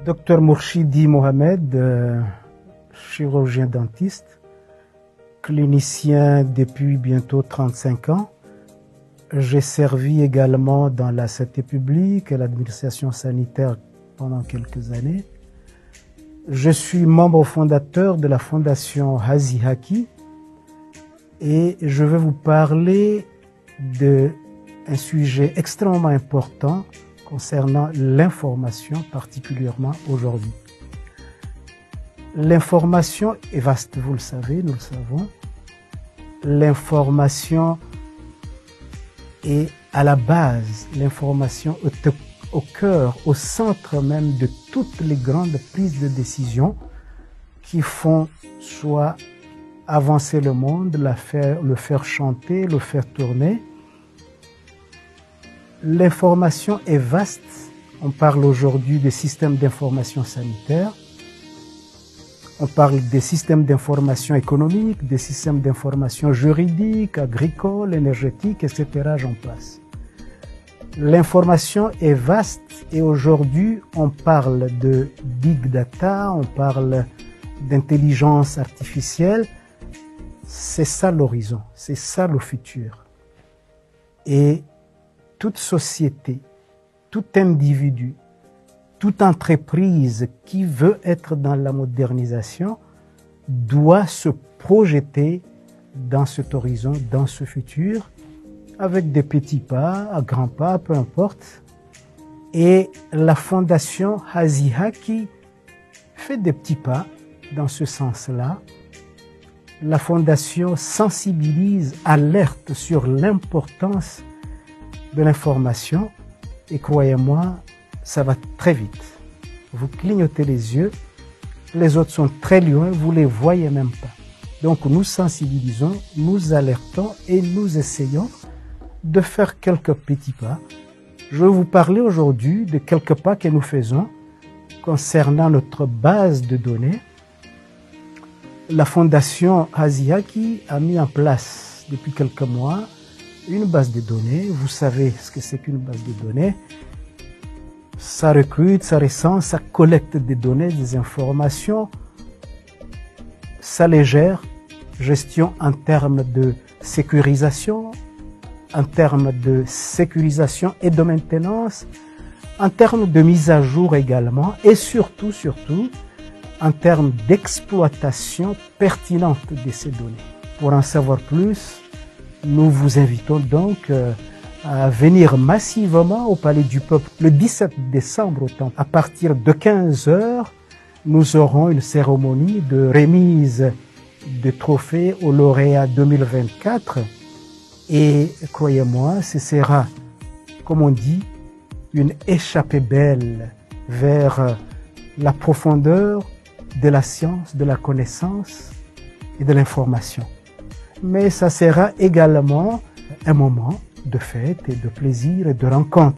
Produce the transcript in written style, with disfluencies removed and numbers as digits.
Docteur Mourchidi Mohamed, chirurgien dentiste, clinicien depuis bientôt 35 ans. J'ai servi également dans la santé publique et l'administration sanitaire pendant quelques années. Je suis membre fondateur de la fondation Hazi Haki et je vais vous parler d'un sujet extrêmement important concernant l'information, particulièrement aujourd'hui. L'information est vaste, vous le savez, nous le savons. L'information est à la base, l'information est au cœur, au centre même de toutes les grandes prises de décision qui font soit avancer le monde, le faire chanter, le faire tourner. L'information est vaste. On parle aujourd'hui des systèmes d'information sanitaire. On parle des systèmes d'information économique, des systèmes d'information juridique, agricole, énergétique, etc. J'en passe. L'information est vaste et aujourd'hui, on parle de big data, on parle d'intelligence artificielle. C'est ça l'horizon, c'est ça le futur. Et toute société, tout individu, toute entreprise qui veut être dans la modernisation doit se projeter dans cet horizon, dans ce futur, avec des petits pas, à grands pas, peu importe. Et la fondation Hazi Haki fait des petits pas dans ce sens-là. La fondation sensibilise, alerte sur l'importance de l'information et croyez-moi, ça va très vite. Vous clignotez les yeux, les autres sont très loin, vous les voyez même pas. Donc nous sensibilisons, nous alertons et nous essayons de faire quelques petits pas. Je vais vous parler aujourd'hui de quelques pas que nous faisons concernant notre base de données. La fondation Hazi Haki a mis en place depuis quelques mois une base de données. Vous savez ce que c'est qu'une base de données. Ça recrute, ça recense, ça collecte des données, des informations. Ça les gère. Gestion en termes de sécurisation, en termes de sécurisation et de maintenance, en termes de mise à jour également et surtout, en termes d'exploitation pertinente de ces données. Pour en savoir plus, nous vous invitons donc à venir massivement au Palais du Peuple le 17 décembre au temps. À partir de 15 h, nous aurons une cérémonie de remise de trophées aux lauréats 2024. Et croyez-moi, ce sera, comme on dit, une échappée belle vers la profondeur de la science, de la connaissance et de l'information. Mais ça sera également un moment de fête et de plaisir et de rencontre.